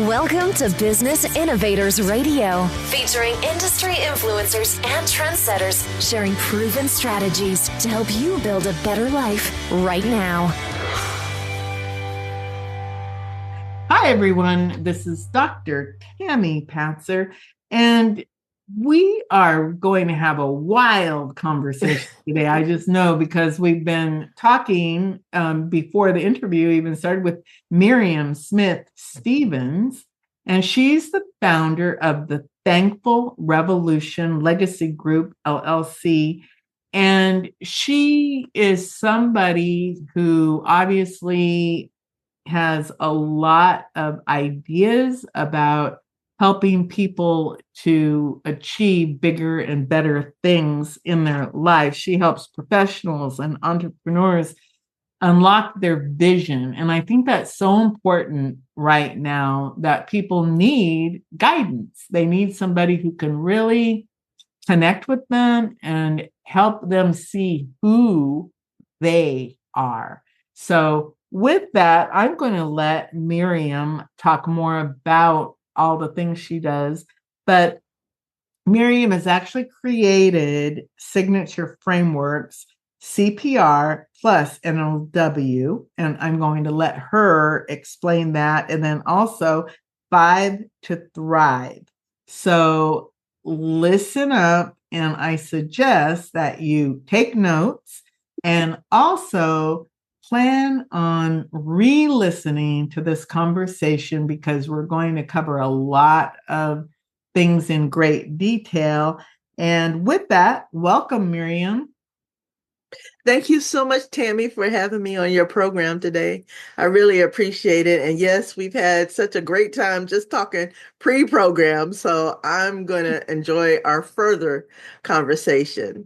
Welcome to Business Innovators Radio, featuring industry influencers and trendsetters sharing proven strategies to help you build a better life right now. Hi, everyone. This is Dr. Tami Patzer, and we are going to have a wild conversation today. I just know because we've been talking before the interview even started with Miriam Smith Stevens, and she's the founder of the Thankful Revolution Legacy Group, LLC. And she is somebody who obviously has a lot of ideas about helping people to achieve bigger and better things in their life. She helps professionals and entrepreneurs unlock their vision. And I think that's so important right now that people need guidance. They need somebody who can really connect with them and help them see who they are. So with that, I'm going to let Miriam talk more about all the things she does. But Miriam has actually created signature frameworks, CPR plus NLW, and I'm going to let her explain that. And then also 5 to Thrive. So listen up, and I suggest that you take notes and also plan on re-listening to this conversation because we're going to cover a lot of things in great detail. And with that, welcome, Miriam. Thank you so much, Tami, for having me on your program today. I really appreciate it. And yes, we've had such a great time just talking pre-program. So I'm going to enjoy our further conversation.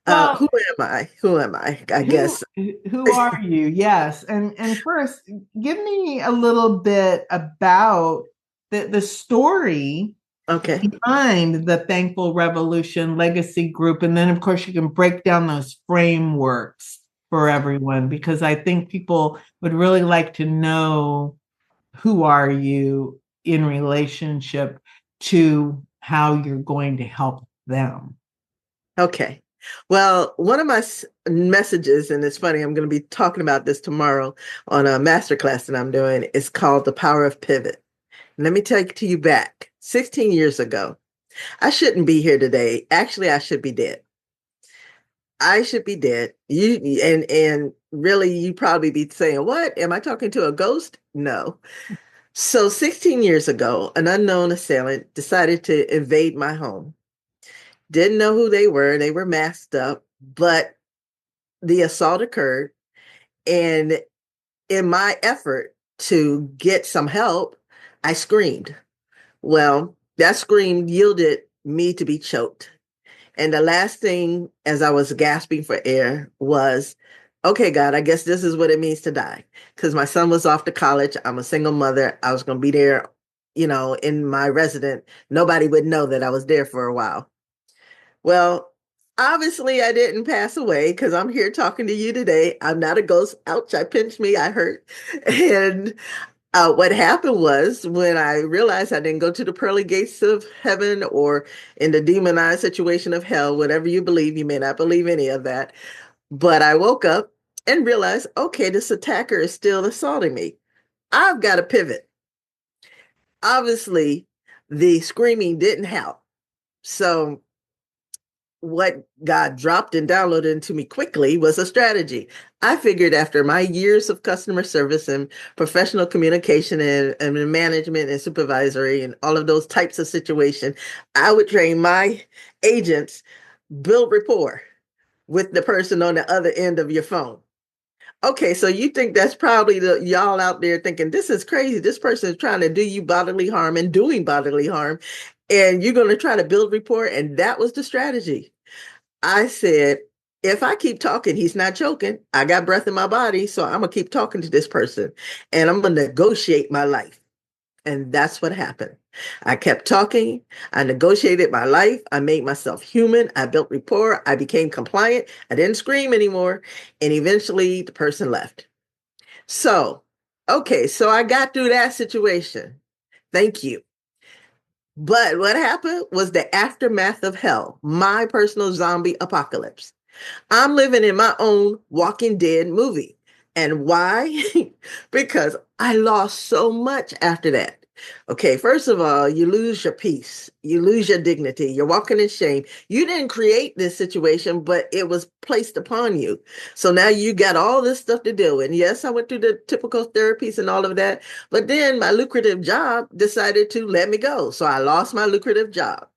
Well, who am I? Who am I? I guess. Who are you? Yes. And first, give me a little bit about the story behind the Thankful Revolution Legacy Group. And then, of course, you can break down those frameworks for everyone, because I think people would really like to know who are you in relationship to how you're going to help them. Okay. Well, one of my messages, and it's funny, I'm going to be talking about this tomorrow on a masterclass that I'm doing, is called The Power of Pivot. Let me take you back 16 years ago. I shouldn't be here today. Actually, I should be dead. I should be dead. And really, you probably be saying, what? Am I talking to a ghost? No. So 16 years ago, an unknown assailant decided to invade my home. Didn't know who they were. They were masked up, but the assault occurred. And in my effort to get some help, I screamed. Well, that scream yielded me to be choked. And the last thing, as I was gasping for air, was, okay, God, I guess this is what it means to die. Because my son was off to college. I'm a single mother. I was going to be there, in my residence. Nobody would know that I was there for a while. Well, obviously, I didn't pass away because I'm here talking to you today. I'm not a ghost. Ouch, I pinched me. I hurt. And what happened was, when I realized I didn't go to the pearly gates of heaven or in the demonized situation of hell, whatever you believe, you may not believe any of that. But I woke up and realized, okay, this attacker is still assaulting me. I've got to pivot. Obviously, the screaming didn't help. So what God dropped and downloaded into me quickly was a strategy. I figured after my years of customer service and professional communication and management and supervisory and all of those types of situations, I would train my agents, build rapport with the person on the other end of your phone. Okay, so you think that's probably y'all out there thinking, this is crazy. This person is trying to do you bodily harm and doing bodily harm, and you're going to try to build rapport. And that was the strategy. I said, if I keep talking, he's not choking. I got breath in my body, so I'm going to keep talking to this person, and I'm going to negotiate my life. And that's what happened. I kept talking. I negotiated my life. I made myself human. I built rapport. I became compliant. I didn't scream anymore. And eventually the person left. So I got through that situation. Thank you. But what happened was the aftermath of hell, my personal zombie apocalypse. I'm living in my own Walking Dead movie. And why? Because I lost so much after that. Okay, first of all, you lose your peace, you lose your dignity, you're walking in shame. You didn't create this situation, but it was placed upon you. So now you got all this stuff to deal with. And yes, I went through the typical therapies and all of that, but then my lucrative job decided to let me go. So I lost my lucrative job.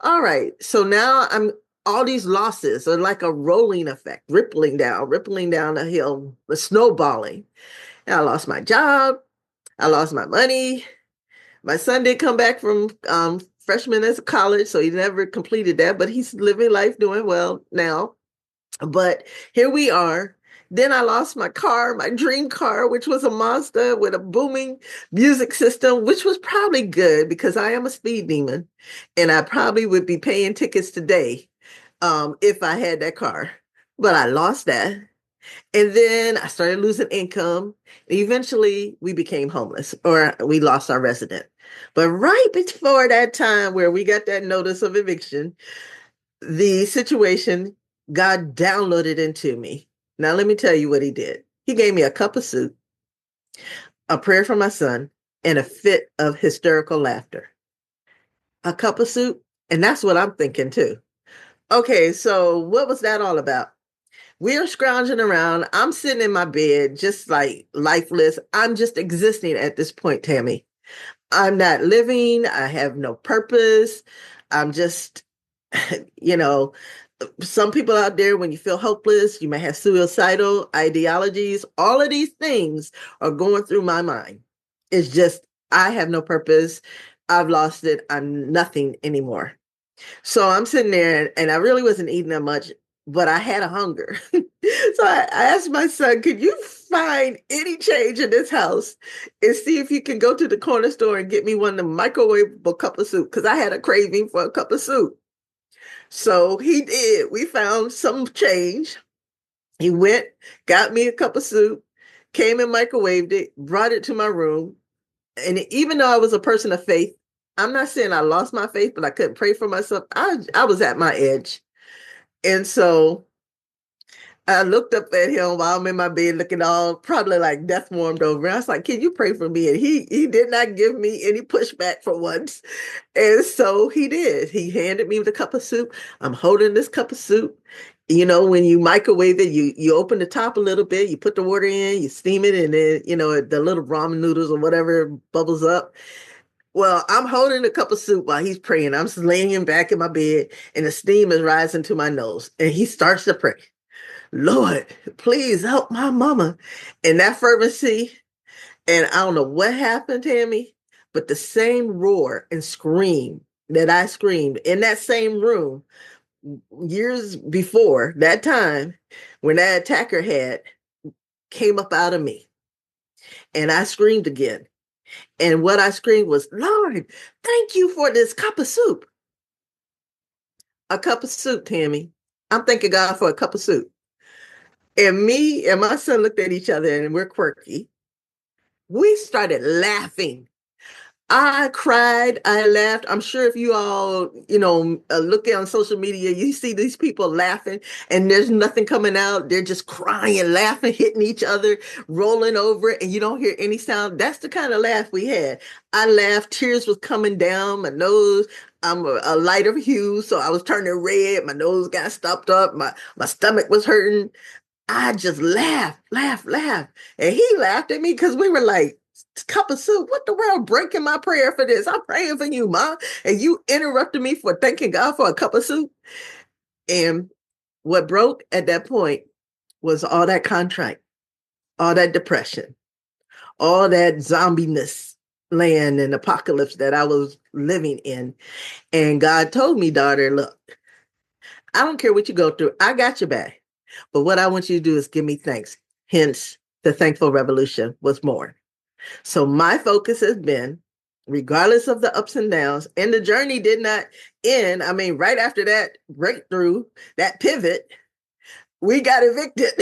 All right, so now I'm all these losses are like a rolling effect, rippling down a hill, snowballing. And I lost my job, I lost my money. My son did come back from freshman as a college, so he never completed that, but he's living life doing well now. But here we are. Then I lost my car, my dream car, which was a Mazda with a booming music system, which was probably good because I am a speed demon and I probably would be paying tickets today if I had that car. But I lost that. And then I started losing income. Eventually, we became homeless or we lost our resident. But right before that time where we got that notice of eviction, the situation God downloaded into me. Now, let me tell you what he did. He gave me a cup of soup, a prayer for my son, and a fit of hysterical laughter. A cup of soup. And that's what I'm thinking too. Okay, so what was that all about? We're scrounging around. I'm sitting in my bed, just like lifeless. I'm just existing at this point, Tami. I'm not living. I have no purpose. I'm just, you know, some people out there, when you feel hopeless, you may have suicidal ideologies. All of these things are going through my mind. It's just, I have no purpose. I've lost it. I'm nothing anymore. So I'm sitting there and I really wasn't eating that much, but I had a hunger. So I asked my son, could you find any change in this house and see if you can go to the corner store and get me one of the microwavable cup of soup? Because I had a craving for a cup of soup. So he did. We found some change. He went, got me a cup of soup, came and microwaved it, brought it to my room. And even though I was a person of faith, I'm not saying I lost my faith, but I couldn't pray for myself. I was at my edge. And so I looked up at him while I'm in my bed looking all probably like death warmed over. I was like, can you pray for me? And he did not give me any pushback for once. And so he did. He handed me the cup of soup. I'm holding this cup of soup. You know, when you microwave it, you open the top a little bit, you put the water in, you steam it, and then, you know, the little ramen noodles or whatever bubbles up. Well, I'm holding a cup of soup while he's praying. I'm just laying back in my bed and the steam is rising to my nose. And he starts to pray. Lord, please help my mama. And that fervency, and I don't know what happened, Tami, but the same roar and scream that I screamed in that same room years before that time when that attacker had came up out of me. And I screamed again. And what I screamed was, Lord, thank you for this cup of soup. A cup of soup, Tami. I'm thanking God for a cup of soup. And me and my son looked at each other and we're quirky. We started laughing. I cried, I laughed. I'm sure if you all, look on social media, you see these people laughing and there's nothing coming out. They're just crying, laughing, hitting each other, rolling over, and you don't hear any sound. That's the kind of laugh we had. I laughed, tears was coming down my nose. I'm a lighter hue, so I was turning red. My nose got stopped up. My stomach was hurting. I just laughed. And he laughed at me because we were like, cup of soup, what the world, breaking my prayer for this? I'm praying for you, Mom. And you interrupted me for thanking God for a cup of soup. And what broke at that point was all that contrite, all that depression, all that zombiness land and apocalypse that I was living in. And God told me, daughter, look, I don't care what you go through. I got your back. But what I want you to do is give me thanks. Hence, the thankful revolution was born. So my focus has been, regardless of the ups and downs, and the journey did not end. I mean, right after that breakthrough, that pivot, we got evicted.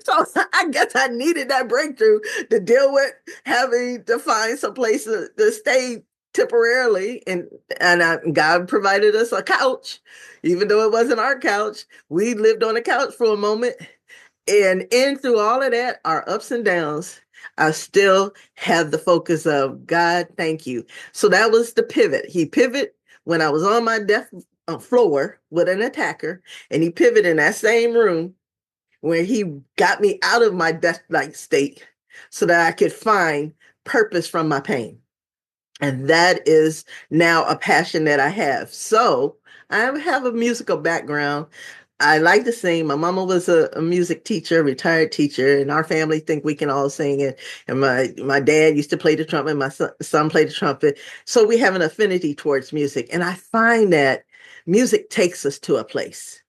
So I guess I needed that breakthrough to deal with having to find some place to stay temporarily. God provided us a couch, even though it wasn't our couch. We lived on a couch for a moment. And in through all of that, our ups and downs, I still have the focus of God, thank you. So that was the pivot. He pivoted when I was on my death floor with an attacker, and he pivoted in that same room where he got me out of my death-like state so that I could find purpose from my pain. And that is now a passion that I have. So I have a musical background. I like to sing. My mama was a music teacher, retired teacher, and our family think we can all sing it. And my dad used to play the trumpet. My son played the trumpet. So we have an affinity towards music. And I find that music takes us to a place.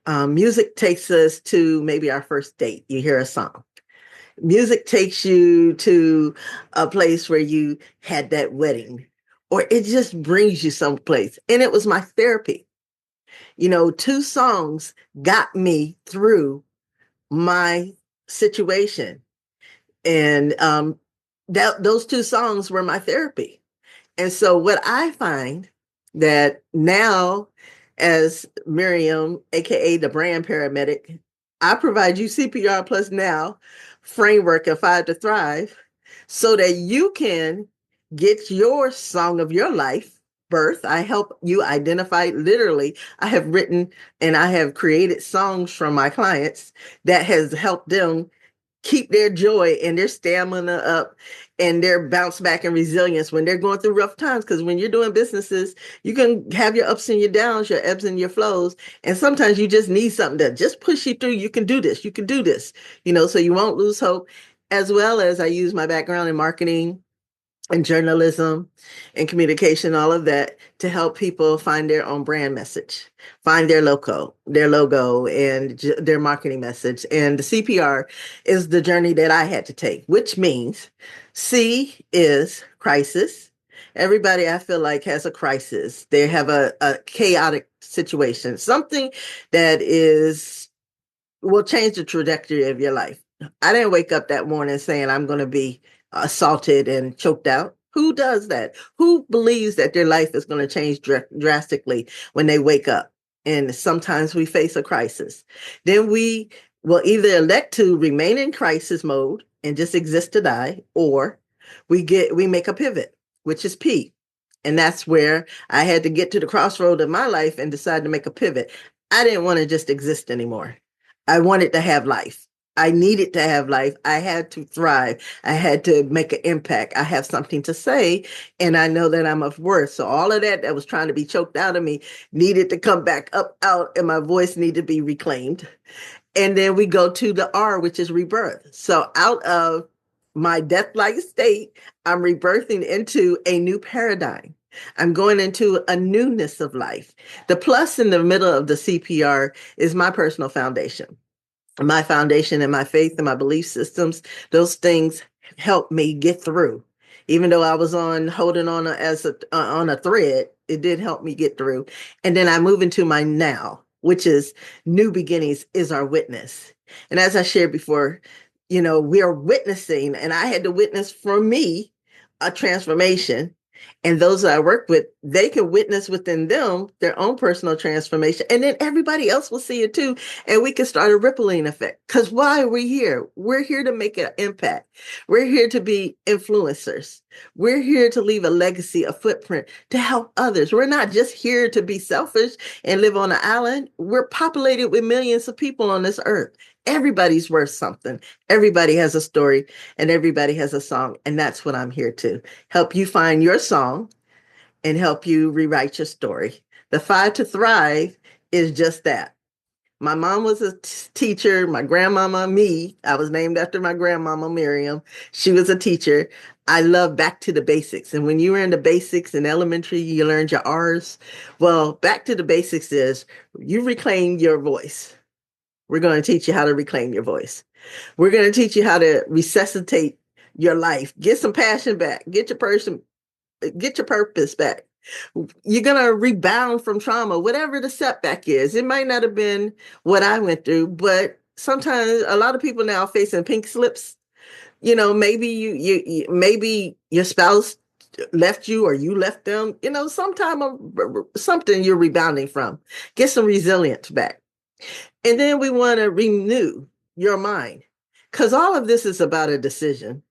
Music takes us to maybe our first date. You hear a song. Music takes you to a place where you had that wedding, or it just brings you someplace. And it was my therapy. You know, 2 songs got me through my situation. And those 2 songs were my therapy. And so what I find that now, as Miriam, aka the brand paramedic, I provide you CPR Plus Now framework of 5 to Thrive so that you can get your song of your life birth. I help you identify, literally, I have written and I have created songs from my clients that has helped them keep their joy and their stamina up and their bounce back and resilience when they're going through rough times. Because when you're doing businesses, you can have your ups and your downs, your ebbs and your flows. And sometimes you just need something to just push you through. You can do this. You can do this, so you won't lose hope. As well as I use my background in marketing and journalism and communication, all of that, to help people find their own brand message, find their logo and their marketing message. And the CPR is the journey that I had to take, which means C is crisis. Everybody, I feel like, has a crisis. They have a chaotic situation, something that will change the trajectory of your life. I didn't wake up that morning saying I'm going to be assaulted and choked out. Who does that? Who believes that their life is going to change drastically when they wake up? And sometimes we face a crisis. Then we will either elect to remain in crisis mode and just exist to die, or we make a pivot, which is P. And that's where I had to get to the crossroad of my life and decide to make a pivot. I didn't want to just exist anymore. I wanted to have life. I needed to have life. I had to thrive. I had to make an impact. I have something to say, and I know that I'm of worth. So all of that was trying to be choked out of me needed to come back up out, and my voice needed to be reclaimed. And then we go to the R, which is rebirth. So out of my death-like state, I'm rebirthing into a new paradigm. I'm going into a newness of life. The plus in the middle of the CPR is my personal foundation. My foundation and my faith and my belief systems, those things help me get through. Even though I was holding on on a thread, it did help me get through. And then I move into my now, which is new beginnings is our witness. And as I shared before, we are witnessing, and I had to witness for me a transformation. And those that I work with, they can witness within them their own personal transformation. And then everybody else will see it too. And we can start a rippling effect. Because why are we here? We're here to make an impact. We're here to be influencers. We're here to leave a legacy, a footprint to help others. We're not just here to be selfish and live on an island. We're populated with millions of people on this earth. Everybody's worth something. Everybody has a story and everybody has a song. And that's what I'm here to help you find your song and help you rewrite your story. The 5 to Thrive is just that. My mom was a teacher. My grandmama, I was named after my grandmama, Miriam. She was a teacher. I love back to the basics. And when you were in the basics in elementary, you learned your R's. Well, back to the basics is you reclaim your voice. We're going to teach you how to reclaim your voice. We're going to teach you how to resuscitate your life. Get some passion back. Get your purpose back. You're going to rebound from trauma, whatever the setback is. It might not have been what I went through, but sometimes a lot of people now facing pink slips. Maybe maybe your spouse left you or you left them, something you're rebounding from. Get some resilience back. And then we want to renew your mind, because all of this is about a decision.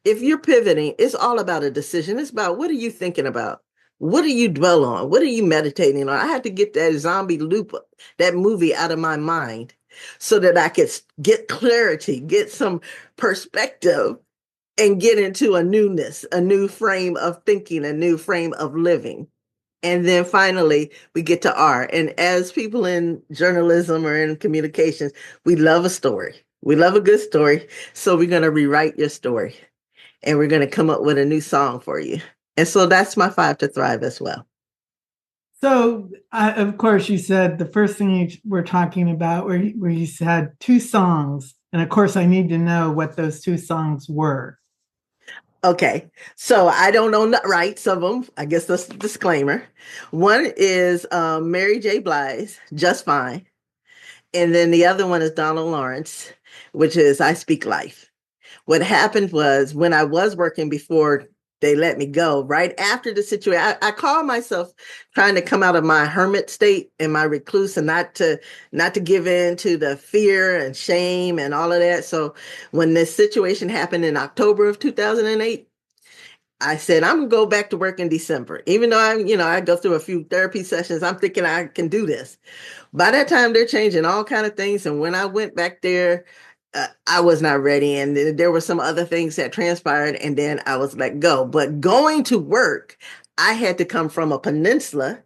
If you're pivoting, it's all about a decision. It's about, what are you thinking about? What do you dwell on? What are you meditating on? I had to get that zombie loop, that movie, out of my mind so that I could get clarity, get some perspective, and get into a newness, a new frame of thinking, a new frame of living. And then finally, we get to R. And as people in journalism or in communications, we love a story. We love a good story. So we're going to rewrite your story, and we're going to come up with a new song for you. And so that's my 5 to Thrive as well. So, of course, you said the first thing you were talking about where you said 2 songs. And of course, I need to know what those 2 songs were. Okay, so I don't know the rights of them. I guess that's the disclaimer. One is Mary J. Blige, Just Fine. And then the other one is Donald Lawrence, which is I Speak Life. What happened was, when I was working before they let me go, right after the situation, I call myself trying to come out of my hermit state and my recluse, and not to give in to the fear and shame and all of that. So when this situation happened in October of 2008, I said, I'm gonna go back to work in December. Even though I go through a few therapy sessions, I'm thinking I can do this. By that time, they're changing all kind of things. And when I went back there, I was not ready. And there were some other things that transpired, and then I was let go. But going to work, I had to come from a peninsula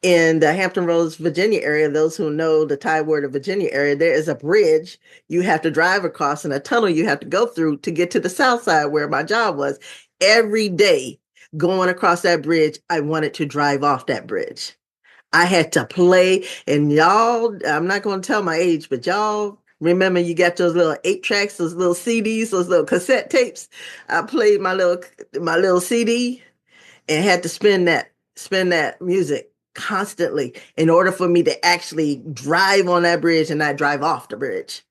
in the Hampton Roads, Virginia area. Those who know the Tidewater, Virginia area, there is a bridge you have to drive across and a tunnel you have to go through to get to the south side where my job was. Every day going across that bridge, I wanted to drive off that bridge. I had to play, and y'all, I'm not going to tell my age, but y'all remember, you got those little 8-tracks, those little CDs, those little cassette tapes. I played my little CD and had to spin that music constantly in order for me to actually drive on that bridge and not drive off the bridge,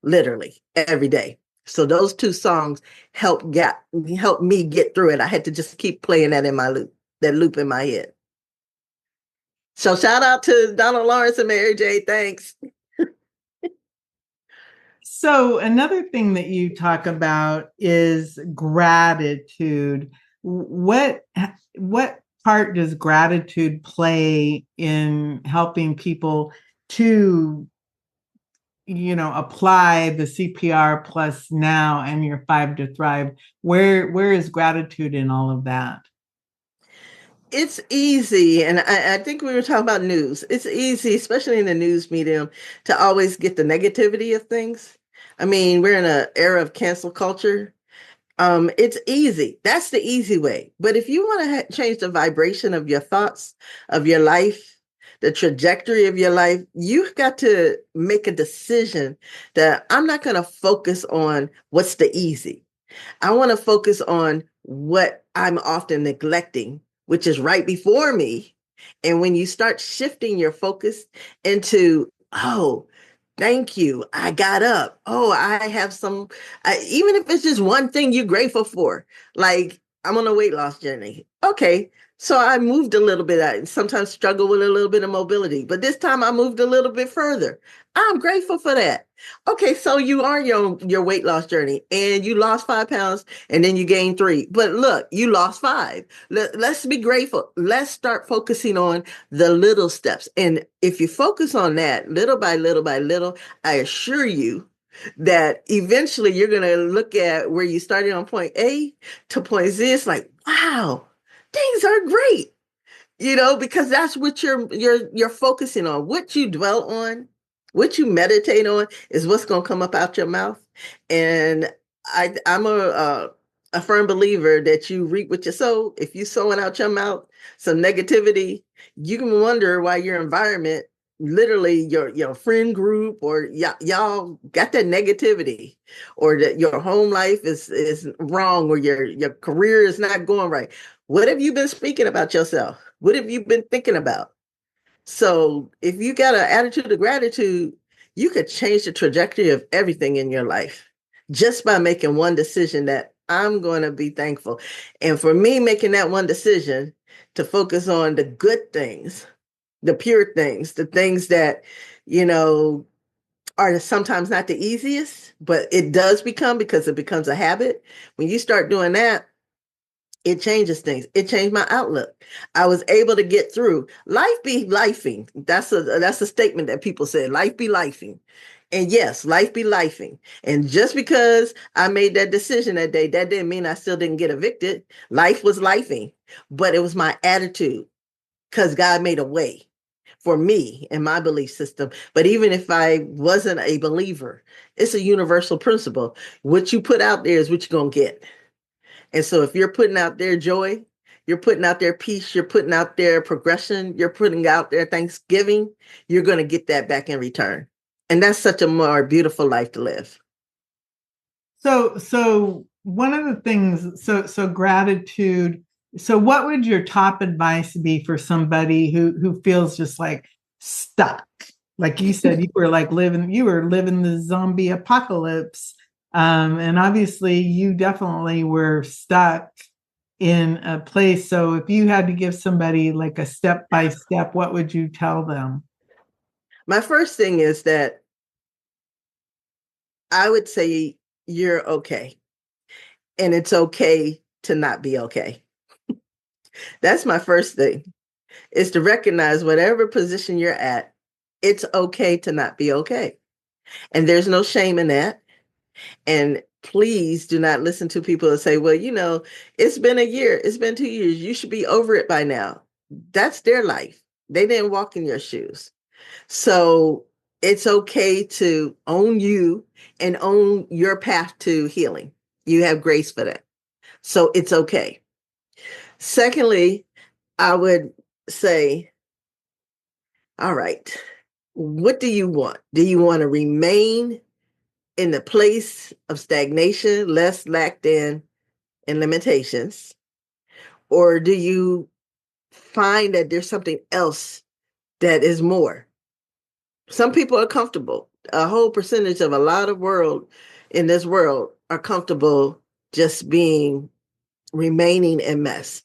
literally every day. So those 2 songs helped me get through it. I had to just keep playing that loop in my head. So shout out to Donald Lawrence and Mary J. Thanks. So another thing that you talk about is gratitude. What part does gratitude play in helping people to, apply the CPR plus now and your 5 to Thrive? Where is gratitude in all of that? It's easy. And I think we were talking about news. It's easy, especially in the news medium, to always get the negativity of things. I mean, we're in an era of cancel culture. It's easy. That's the easy way. But if you want to change the vibration of your thoughts, of your life, the trajectory of your life, you've got to make a decision that I'm not going to focus on what's the easy. I want to focus on what I'm often neglecting, which is right before me. And when you start shifting your focus into, oh, thank you, I got up. Oh, I have even if it's just one thing you're grateful for, like I'm on a weight loss journey. Okay, so I moved a little bit. I sometimes struggle with a little bit of mobility, but this time I moved a little bit further. I'm grateful for that. Okay, so you are your weight loss journey, and you lost 5 pounds, and then you gained 3. But look, you lost 5. Let's be grateful. Let's start focusing on the little steps. And if you focus on that little by little by little, I assure you that eventually you're going to look at where you started on point A to point Z. It's like, wow, things are great, because that's what you're focusing on. What you dwell on, what you meditate on is what's going to come up out your mouth. And I'm a firm believer that you reap what you sow. If you sowing out your mouth some negativity, you can wonder why your environment literally your friend group, or y'all got that negativity, or that your home life is wrong, or your career is not going right. What have you been speaking about yourself? What have you been thinking about? So if you got an attitude of gratitude, you could change the trajectory of everything in your life just by making one decision that I'm going to be thankful. And for me, making that one decision to focus on the good things, the pure things, the things that, you know, are sometimes not the easiest, but it does become, because it becomes a habit. When you start doing that, it changes things. It changed my outlook. I was able to get through. Life be lifing. That's a statement that people say. Life be lifing. And yes, life be lifing. And just because I made that decision that day, that didn't mean I still didn't get evicted. Life was lifing, but it was my attitude, because God made a way for me and my belief system. But even if I wasn't a believer, it's a universal principle. What you put out there is what you're going to get. And so if you're putting out their joy, you're putting out their peace, you're putting out their progression, you're putting out their thanksgiving, you're going to get that back in return. And that's such a more beautiful life to live. So one of the things, so gratitude. So what would your top advice be for somebody who feels just like stuck? Like you said, you were living the zombie apocalypse. And obviously you definitely were stuck in a place. So if you had to give somebody like a step by step, what would you tell them? My first thing is that I would say you're okay. And it's okay to not be okay. That's my first thing, is to recognize whatever position you're at, it's okay to not be okay. And there's no shame in that. And please do not listen to people that say, well, it's been a year, it's been 2 years, you should be over it by now. That's their life. They didn't walk in your shoes. So it's okay to own you and own your path to healing. You have grace for that. So it's okay. Secondly, I would say, all right, what do you want? Do you want to remain in the place of stagnation, less, lack, and limitations? Or do you find that there's something else that is more? Some people are comfortable. A whole percentage of a lot of world in this world are comfortable just remaining in mess.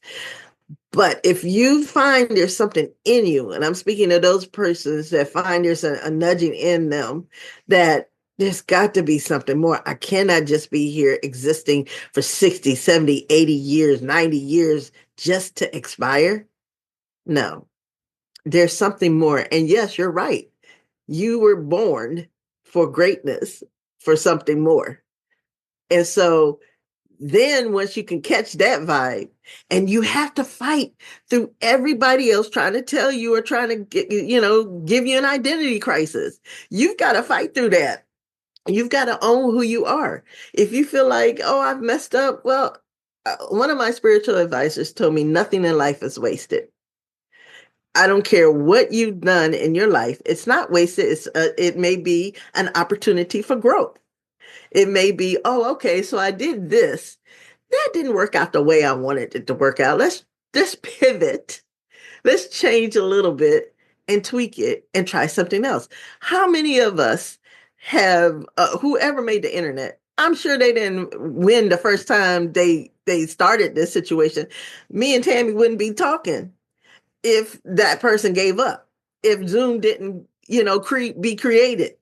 But if you find there's something in you, and I'm speaking to those persons that find there's a nudging in them, that there's got to be something more. I cannot just be here existing for 60, 70, 80 years, 90 years just to expire. No, there's something more. And yes, you're right. You were born for greatness, for something more. And so then once you can catch that vibe, and you have to fight through everybody else trying to tell you, or trying to give you an identity crisis. You've got to fight through that. You've got to own who you are. If you feel like, oh, I've messed up. Well, one of my spiritual advisors told me nothing in life is wasted. I don't care what you've done in your life. It's not wasted. It may be an opportunity for growth. It may be, oh, okay, so I did this. That didn't work out the way I wanted it to work out. Let's pivot. Let's change a little bit and tweak it and try something else. How many of us have, whoever made the internet, I'm sure they didn't win the first time they started this situation. Me and Tami wouldn't be talking if that person gave up, if Zoom didn't, be created.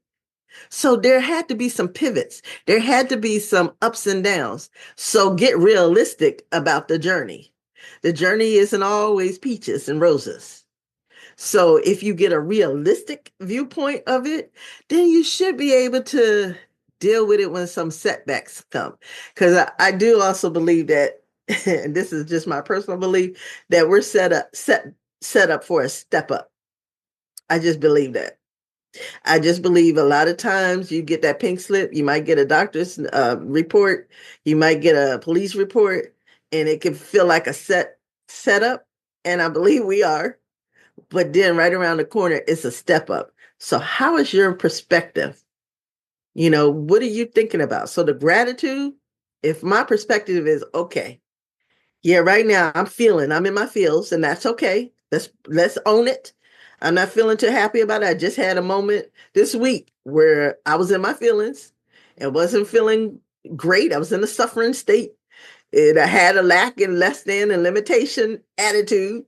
So there had to be some pivots. There had to be some ups and downs. So get realistic about the journey. The journey isn't always peaches and roses. So if you get a realistic viewpoint of it, then you should be able to deal with it when some setbacks come. Because I do also believe that, and this is just my personal belief, that we're set up for a step up. I just believe that. I just believe a lot of times you get that pink slip, you might get a doctor's report, you might get a police report, and it can feel like a setup. And I believe we are. but then right around the corner, it's a step up. So how is your perspective? What are you thinking about? So the gratitude, if my perspective is, okay, yeah, right now I'm in my feels, and that's okay. Let's own it. I'm not feeling too happy about it. I just had a moment this week where I was in my feelings and wasn't feeling great. I was in a suffering state. And I had a lack and less than and limitation attitude,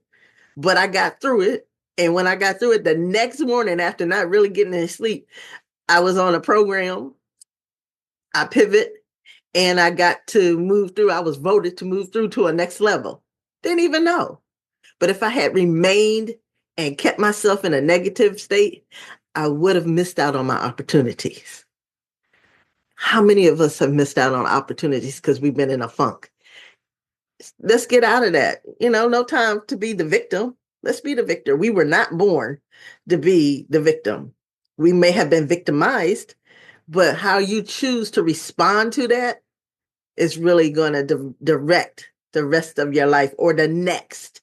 but I got through it. And when I got through it, the next morning after not really getting any sleep, I was on a program. I pivot and I got to move through. I was voted to move through to a next level. Didn't even know. But if I had remained and kept myself in a negative state, I would have missed out on my opportunities. How many of us have missed out on opportunities because we've been in a funk? Let's get out of that. No time to be the victim. Let's be the victor. We were not born to be the victim. We may have been victimized, but how you choose to respond to that is really going to direct the rest of your life or the next.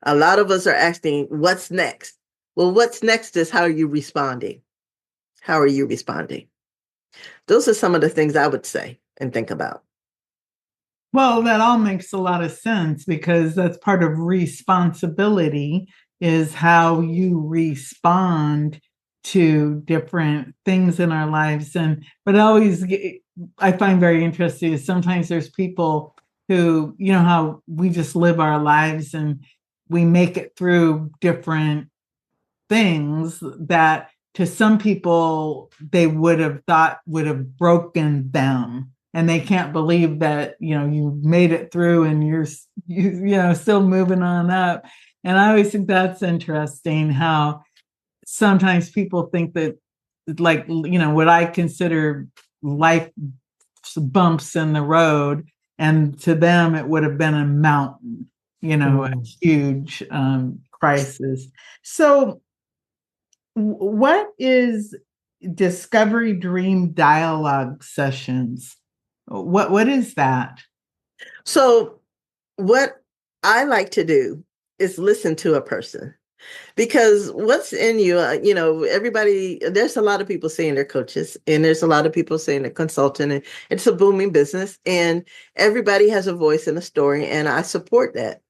A lot of us are asking, what's next? Well, what's next is how are you responding? How are you responding? Those are some of the things I would say and think about. Well, that all makes a lot of sense because that's part of responsibility is how you respond to different things in our lives. But I find very interesting is sometimes there's people who, how we just live our lives and we make it through different things that to some people they would have thought would have broken them. And they can't believe that, you made it through and you're still moving on up. And I always think that's interesting how sometimes people think that like, what I consider life bumps in the road. And to them, it would have been a mountain, a huge crisis. So what is Discovery Dream Dialogue Sessions? What is that? So what I like to do is listen to a person because what's in you, everybody, there's a lot of people saying they're coaches and there's a lot of people saying they're consultant and it's a booming business and everybody has a voice and a story and I support that.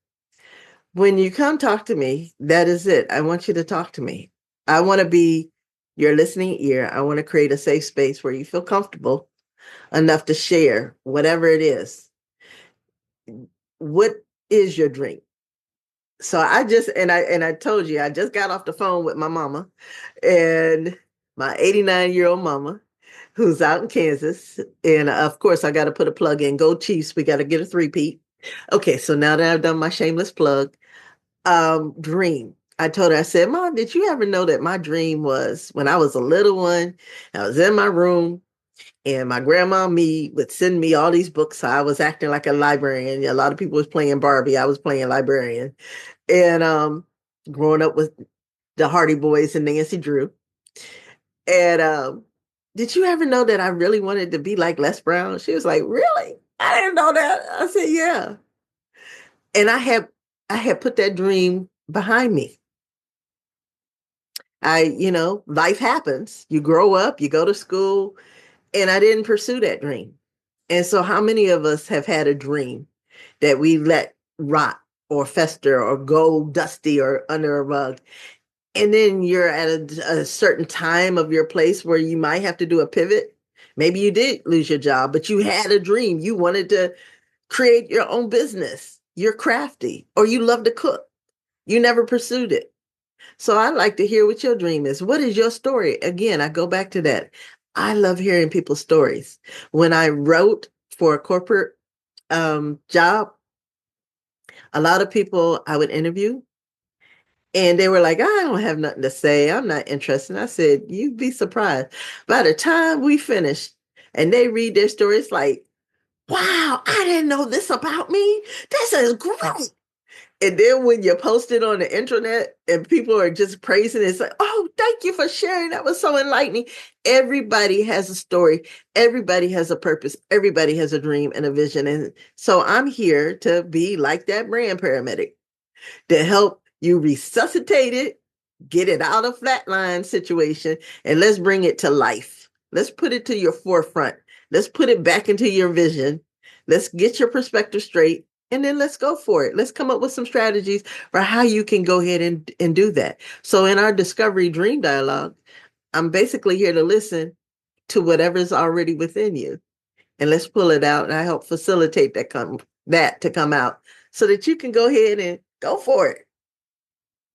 When you come talk to me, that is it. I want you to talk to me. I want to be your listening ear. I want to create a safe space where you feel comfortable enough to share whatever it is. What is your dream? So I told you, I just got off the phone with my mama and my 89-year-old mama who's out in Kansas. And of course, I got to put a plug in. Go Chiefs. We got to get a three-peat. Okay, so now that I've done my shameless plug, dream. I told her, I said, Mom, did you ever know that my dream was when I was a little one, I was in my room and my grandma and me would send me all these books. So I was acting like a librarian. A lot of people was playing Barbie. I was playing librarian. And growing up with the Hardy Boys and Nancy Drew. And did you ever know that I really wanted to be like Les Brown? She was like, really? I didn't know that. I said, yeah. And I had put that dream behind me. Life happens. You grow up, you go to school, and I didn't pursue that dream. And so how many of us have had a dream that we let rot or fester or go dusty or under a rug? And then you're at a certain time of your place where you might have to do a pivot. Maybe you did lose your job, but you had a dream. You wanted to create your own business. You're crafty or you love to cook. You never pursued it. So I'd like to hear what your dream is. What is your story? Again, I go back to that. I love hearing people's stories. When I wrote for a corporate job, a lot of people I would interview and they were like, I don't have nothing to say. I'm not interested. And I said, you'd be surprised. By the time we finished and they read their story, it's like, wow, I didn't know this about me. This is great. And then when you post it on the internet and people are just praising it, it's like, oh, thank you for sharing. That was so enlightening. Everybody has a story. Everybody has a purpose. Everybody has a dream and a vision. And so I'm here to be like that brand paramedic to help you resuscitate it Get it out of flatline situation and let's bring it to life. Let's put it to your forefront. Let's put it back into your vision. Let's get your perspective straight. And then let's go for it. Let's come up with some strategies for how you can go ahead and do that. So in our Discovery Dream Dialogue, I'm basically here to listen to whatever's already within you. And let's pull it out. And I help facilitate that to come out so that you can go ahead and go for it.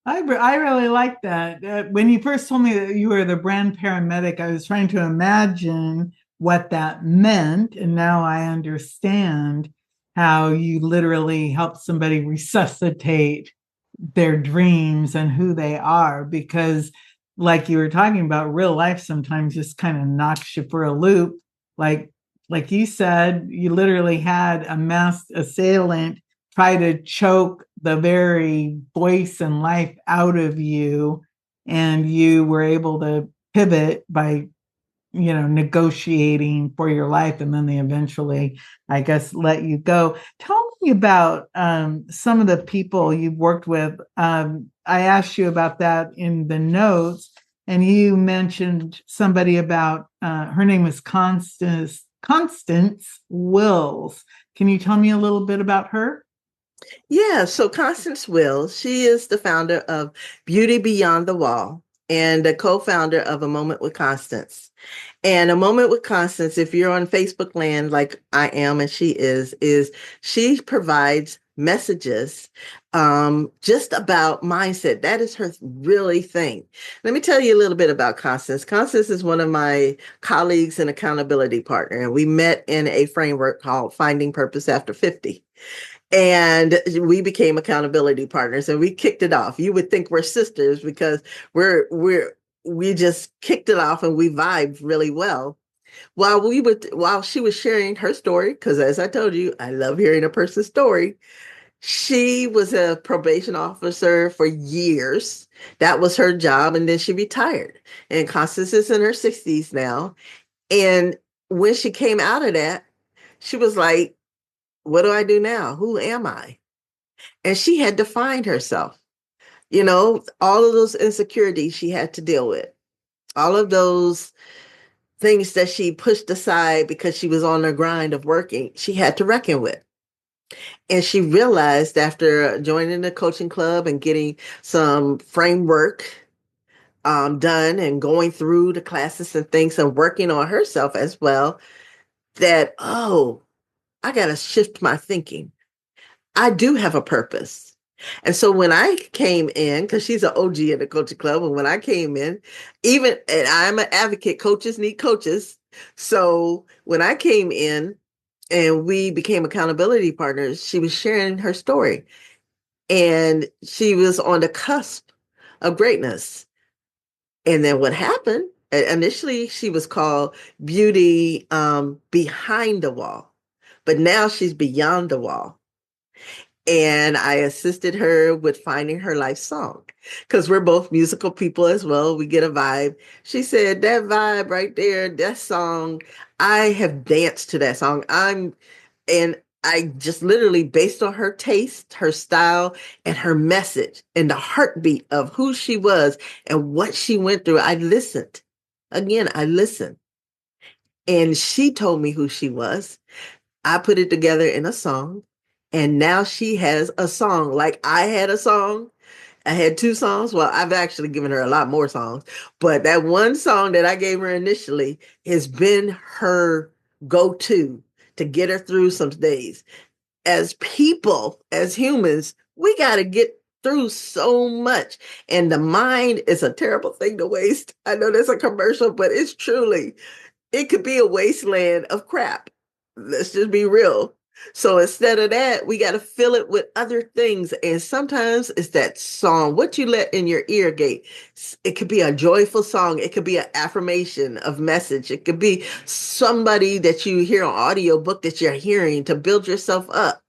I really like that. When you first told me that you were the brand paramedic, I was trying to imagine what that meant. And now I understand how you literally help somebody resuscitate their dreams and who they are. Because like you were talking about, real life sometimes just kind of knocks you for a loop. Like you said, you literally had a masked assailant try to choke the very voice and life out of you, and you were able to pivot by negotiating for your life, and then they eventually, I guess, let you go. Tell me about some of the people you've worked with. I asked you about that in the notes, and you mentioned somebody about her name is Constance Wills. Can you tell me a little bit about her? Yeah, so Constance Wills, she is the founder of Beauty Beyond the Wall and a co-founder of A Moment with Constance. And A Moment with Constance, if you're on Facebook land like I am and she is she provides messages just about mindset. That is her really thing. Let me tell you a little bit about Constance. Constance is one of my colleagues and accountability partner, and we met in a framework called Finding Purpose After 50. And we became accountability partners and we kicked it off. You would think we're sisters because we just kicked it off and we vibed really well. While she was sharing her story, because as I told you, I love hearing a person's story. She was a probation officer for years. That was her job. And then she retired. And Constance is in her 60s now. And when she came out of that, she was like, what do I do now? Who am I? And she had to find herself. All of those insecurities she had to deal with, all of those things that she pushed aside because she was on the grind of working, she had to reckon with. And she realized after joining the coaching club and getting some framework done and going through the classes and things and working on herself as well, that, oh, I got to shift my thinking. I do have a purpose. And so when I came in, because she's an OG at the coaching club, and when I came in, and I'm an advocate, coaches need coaches. So when I came in and we became accountability partners, she was sharing her story. And she was on the cusp of greatness. And then what happened? Initially, she was called Beauty Behind the Wall, but now she's beyond the wall. And I assisted her with finding her life song because we're both musical people as well. We get a vibe. She said, that vibe right there, that song, I have danced to that song. And I just literally, based on her taste, her style, and her message, and the heartbeat of who she was and what she went through, I listened. Again, I listened. And she told me who she was. I put it together in a song. And now she has a song. Like I had a song. I had two songs. Well, I've actually given her a lot more songs. But that one song that I gave her initially has been her go-to to get her through some days. As people, as humans, we got to get through so much. And the mind is a terrible thing to waste. I know that's a commercial, but it's truly, it could be a wasteland of crap. Let's just be real. So instead of that, we got to fill it with other things. And sometimes it's that song, what you let in your ear gate. It could be a joyful song. It could be an affirmation of message. It could be somebody that you hear on audiobook that you're hearing to build yourself up.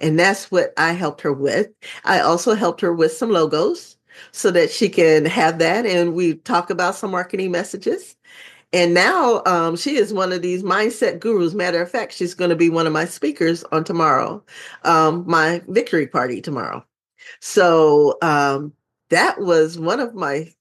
And that's what I helped her with. I also helped her with some logos so that she can have that. And we talk about some marketing messages. And now she is one of these mindset gurus. Matter of fact, she's going to be one of my speakers on tomorrow, my victory party tomorrow. So that was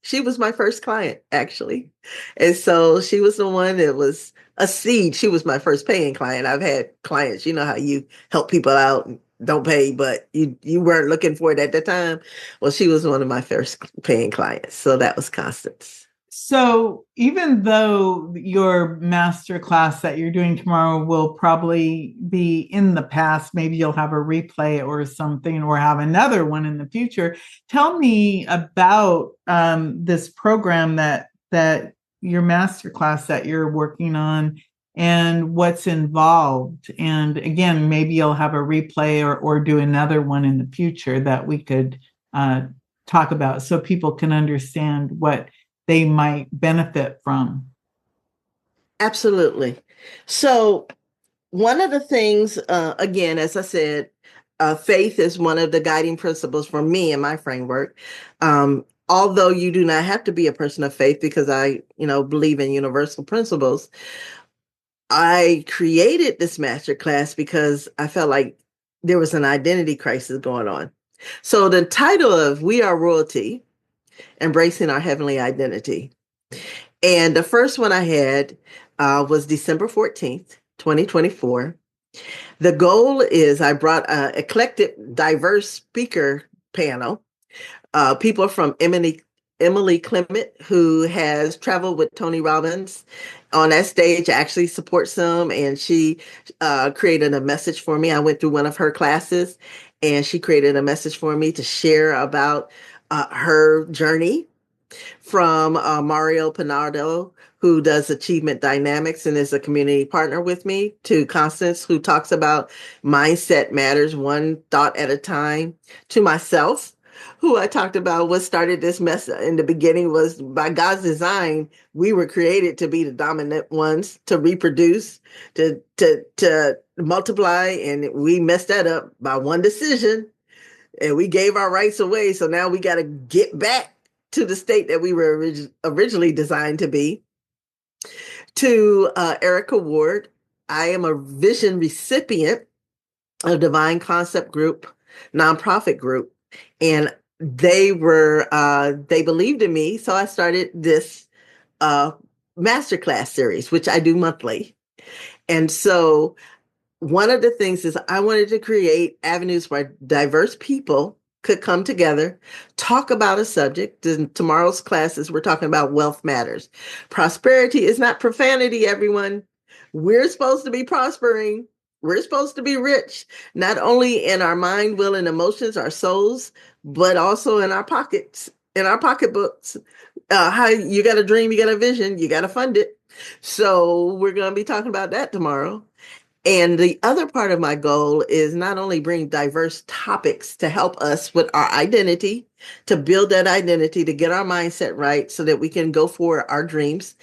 she was my first client, actually. And so she was the one that was a seed. She was my first paying client. I've had clients, you know how you help people out and don't pay, but you weren't looking for it at the time. Well, she was one of my first paying clients. So that was Constance. So even though your master class that you're doing tomorrow will probably be in the past, maybe you'll have a replay or something, or have another one in the future. Tell me about this program that your master class that you're working on and what's involved. And again, maybe you'll have a replay or do another one in the future that we could talk about so people can understand what they might benefit from. Absolutely. So one of the things, again, as I said, faith is one of the guiding principles for me in my framework. Although you do not have to be a person of faith, because I, believe in universal principles. I created this masterclass because I felt like there was an identity crisis going on. So the title of We Are Royalty, Embracing Our Heavenly Identity. And the first one I had was December 14th, 2024. The goal is I brought an eclectic, diverse speaker panel, people from Emily Clement, who has traveled with Tony Robbins on that stage, actually supports them. And she created a message for me. I went through one of her classes and she created a message for me to share about her journey. From Mario Pinardo, who does Achievement Dynamics and is a community partner with me, to Constance, who talks about mindset matters one thought at a time, to myself, who I talked about what started this mess in the beginning was by God's design. We were created to be the dominant ones, to reproduce, to multiply, and we messed that up by one decision, and we gave our rights away. So now we got to get back to the state that we were originally designed to be. To Erica Ward, I am a vision recipient of Divine Concept Group, nonprofit group, and they believed in me, so I started this masterclass series, which I do monthly. And so one of the things is I wanted to create avenues where diverse people could come together, talk about a subject. In tomorrow's classes, we're talking about wealth matters. Prosperity is not profanity, everyone. We're supposed to be prospering. We're supposed to be rich, not only in our mind, will, and emotions, our souls, but also in our pockets, in our pocketbooks. How you got a dream, you got a vision, you got to fund it. So we're going to be talking about that tomorrow. And the other part of my goal is not only bring diverse topics to help us with our identity, to build that identity, to get our mindset right so that we can go for our dreams.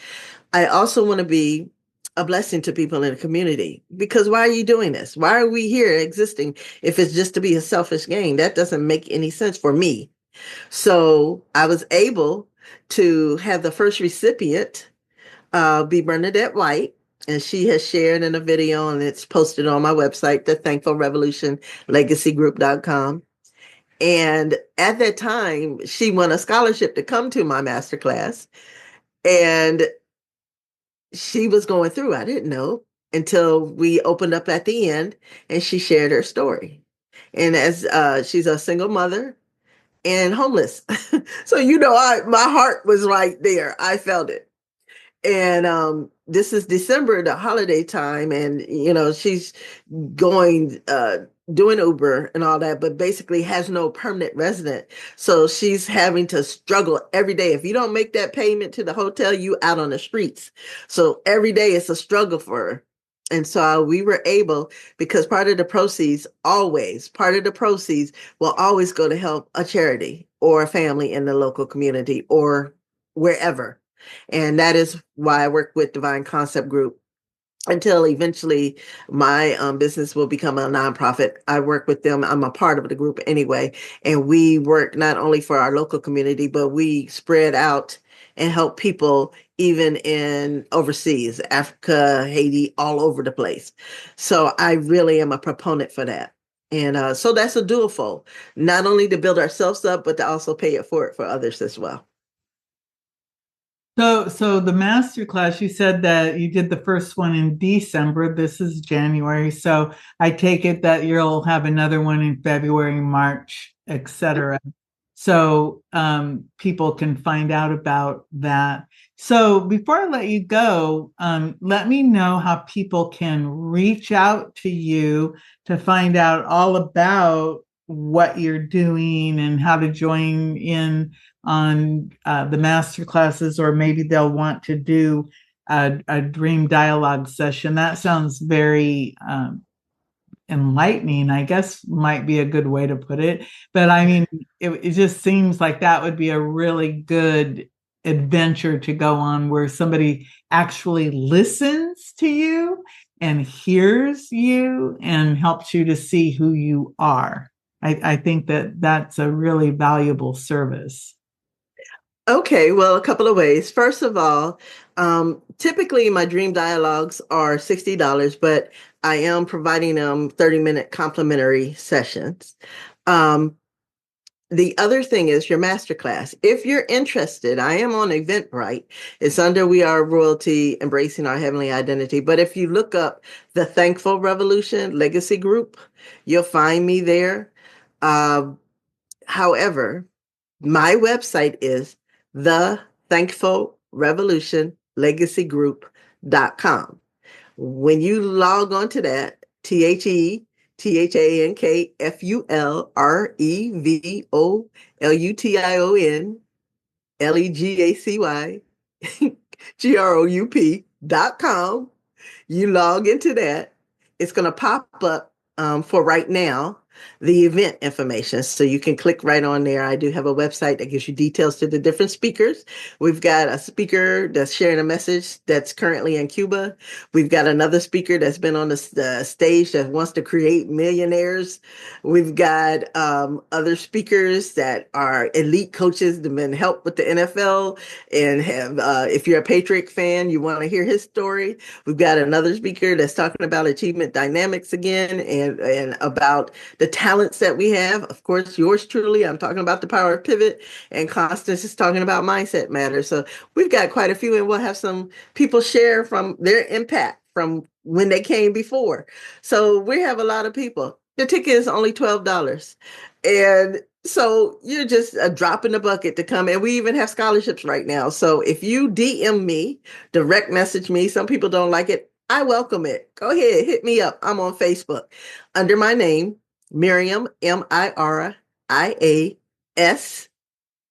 I also want to be a blessing to people in the community, because why are you doing this? Why are we here existing if it's just to be a selfish gain? That doesn't make any sense for me. So I was able to have the first recipient be Bernadette White. And she has shared in a video, and it's posted on my website, the Thankful Revolution LegacyGroup.com. And at that time, she won a scholarship to come to my masterclass. And she was going through, I didn't know until we opened up at the end and she shared her story. And as she's a single mother and homeless. So, my heart was right there. I felt it. And this is December, the holiday time, and she's going doing Uber and all that, but basically has no permanent resident. So she's having to struggle every day. If you don't make that payment to the hotel, you out on the streets. So every day it's a struggle for her. And so we were able, because part of the proceeds will always go to help a charity or a family in the local community or wherever. And that is why I work with Divine Concept Group until eventually my business will become a nonprofit. I work with them. I'm a part of the group anyway. And we work not only for our local community, but we spread out and help people even in overseas, Africa, Haiti, all over the place. So I really am a proponent for that. And so that's a dual fold, not only to build ourselves up, but to also pay it for others as well. So the masterclass, you said that you did the first one in December. This is January. So I take it that you'll have another one in February, March, etc. So people can find out about that. So before I let you go, let me know how people can reach out to you to find out all about what you're doing and how to join in on the master classes, or maybe they'll want to do a dream dialogue session. That sounds very enlightening, I guess might be a good way to put it. But I mean, it just seems like that would be a really good adventure to go on, where somebody actually listens to you and hears you and helps you to see who you are. I think that that's a really valuable service. Okay, well, a couple of ways. First of all, typically my dream dialogues are $60, but I am providing them 30-minute complimentary sessions. Um, the other thing is your masterclass. If you're interested, I am on Eventbrite. It's under We Are Royalty, Embracing Our Heavenly Identity. But if you look up the Thankful Revolution Legacy Group, you'll find me there. However, my website is the Thankful Revolution LegacyGroup.com. When you log on to that, TheThankfulRevolutionLegacyGroup.com, you log into that, it's going to pop up for right now the event information. So you can click right on there. I do have a website that gives you details to the different speakers. We've got a speaker that's sharing a message that's currently in Cuba. We've got another speaker that's been on the stage that wants to create millionaires. We've got other speakers that are elite coaches that have been helped with the NFL and have, if you're a Patriot fan, you want to hear his story. We've got another speaker that's talking about achievement dynamics again, and about the talents that we have. Of course, yours truly, I'm talking about the power of pivot, and Constance is talking about mindset matters. So we've got quite a few, and we'll have some people share from their impact from when they came before. So we have a lot of people. The ticket is only $12. And so you're just a drop in the bucket to come. And we even have scholarships right now. So if you DM me, direct message me, some people don't like it, I welcome it. Go ahead, hit me up. I'm on Facebook under my name, Miriam, Mirias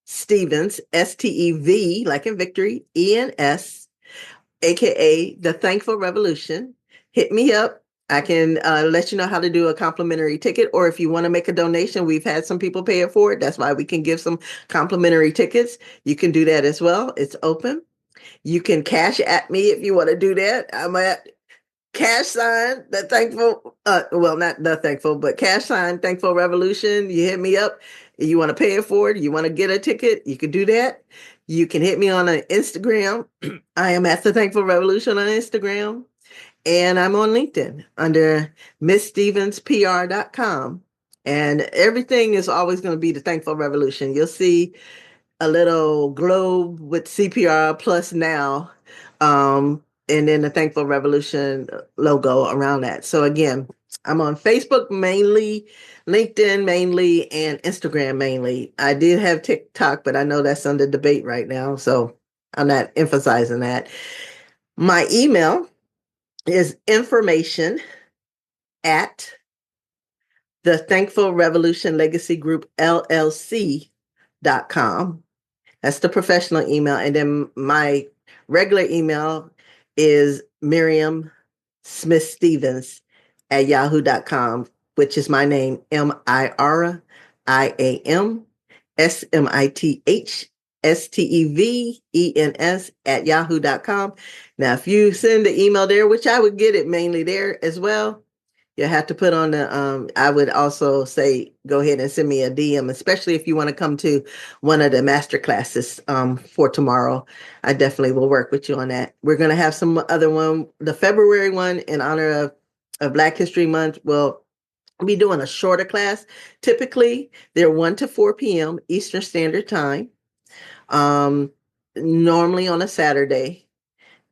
Stevens, Stev, like in victory, ENS, AKA The Thankful Revolution. Hit me up. I can let you know how to do a complimentary ticket, or if you want to make a donation, we've had some people pay it forward. That's why we can give some complimentary tickets. You can do that as well. It's open. You can cash at me if you want to do that. I'm at #, the thankful, well, not the thankful, but # Thankful Revolution. You hit me up. You want to pay it forward. You want to get a ticket. You can do that. You can hit me on Instagram. I am at the Thankful Revolution on Instagram. And I'm on LinkedIn under MissStevensPR.com. And everything is always going to be the Thankful Revolution. You'll see a little globe with CPR plus now, and then the Thankful Revolution logo around that. So again, I'm on Facebook mainly, LinkedIn mainly, and Instagram mainly. I did have TikTok, but I know that's under debate right now, so I'm not emphasizing that. My email is information at the Thankful Revolution Legacy Group LLC.com. That's the professional email. And then my regular email is Miriam Smith Stevens at yahoo.com, which is my name, Miriam Smithstevens at yahoo.com. Now, if you send the email there, which I would get it mainly there as well, you have to put on the, I would also say, go ahead and send me a DM, especially if you want to come to one of the master classes for tomorrow. I definitely will work with you on that. We're going to have some other one, the February one in honor of Black History Month. Well, be doing a shorter class. Typically, they're 1 to 4 p.m. Eastern Standard Time, normally on a Saturday.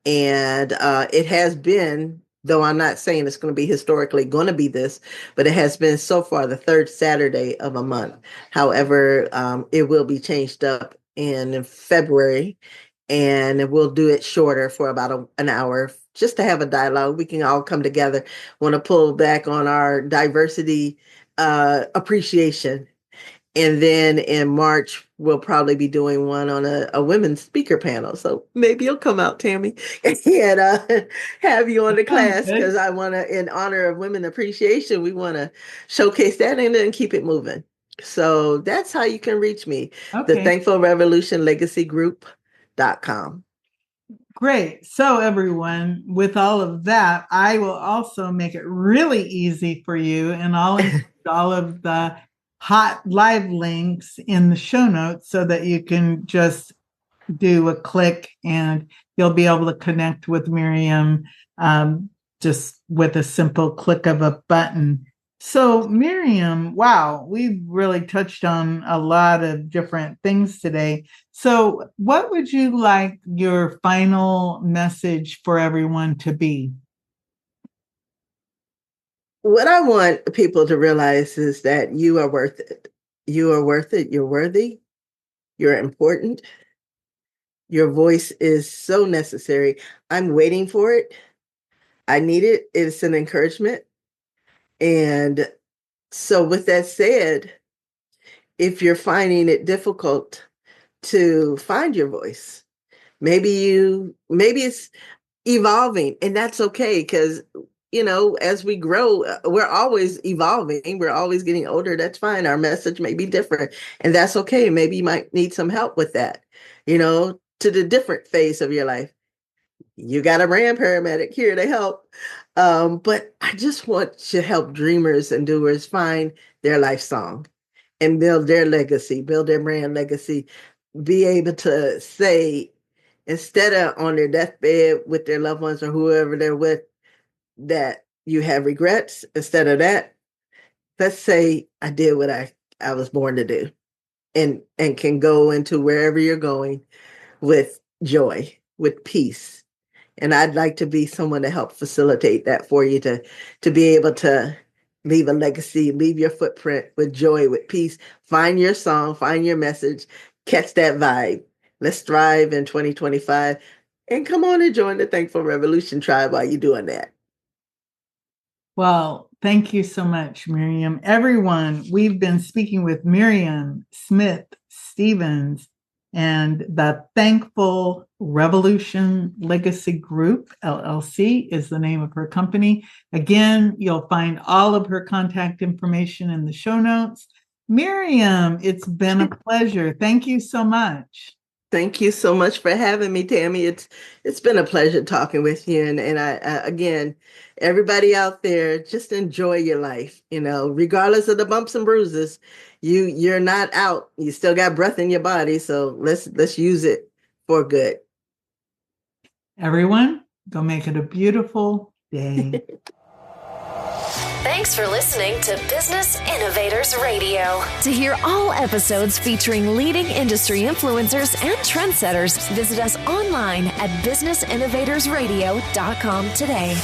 And it has been, though I'm not saying it's going to be historically going to be this, but it has been so far the third Saturday of a month. However, it will be changed up in February, and we'll do it shorter for about an hour just to have a dialogue. We can all come together. Want to pull back on our diversity appreciation. And then in March, we'll probably be doing one on a women's speaker panel. So maybe you'll come out, Tami, and have you on the class, because I want to, in honor of Women Appreciation, we want to showcase that and then keep it moving. So that's how you can reach me. Okay. The Thankful Revolution Legacy Group.com. Great. So everyone, with all of that, I will also make it really easy for you, and I'll include all of the hot live links in the show notes so that you can just do a click and you'll be able to connect with Miriam just with a simple click of a button. So Miriam, wow, we've really touched on a lot of different things today. So what would you like your final message for everyone to be? What I want people to realize is that you are worth it. You are worth it. You're worthy. You're important. Your voice is so necessary. I'm waiting for it. I need it. It's an encouragement. And so with that said, if you're finding it difficult to find your voice, maybe it's evolving, and that's okay, because as we grow, we're always evolving. We're always getting older. That's fine. Our message may be different, and that's okay. Maybe you might need some help with that, to the different phase of your life. You got a brand paramedic here to help. But I just want to help dreamers and doers find their life song and build their legacy, build their brand legacy, be able to say, instead of on their deathbed with their loved ones or whoever they're with, that you have regrets. Instead of that, let's say I did what I was born to do, and can go into wherever you're going with joy, with peace. And I'd like to be someone to help facilitate that for you, to be able to leave a legacy, leave your footprint with joy, with peace, find your song, find your message, catch that vibe. Let's thrive in 2025, and come on and join the Thankful Revolution tribe while you're doing that. Well, thank you so much, Miriam. Everyone, we've been speaking with Miriam Smith Stevens, and the Thankful Revolution Legacy Group, LLC, is the name of her company. Again, you'll find all of her contact information in the show notes. Miriam, it's been a pleasure. Thank you so much. Thank you so much for having me, Tami. It's been a pleasure talking with you. And I again, everybody out there, just enjoy your life. Regardless of the bumps and bruises, you're not out. You still got breath in your body. So let's use it for good. Everyone, go make it a beautiful day. Thanks for listening to Business Innovators Radio. To hear all episodes featuring leading industry influencers and trendsetters, visit us online at businessinnovatorsradio.com today.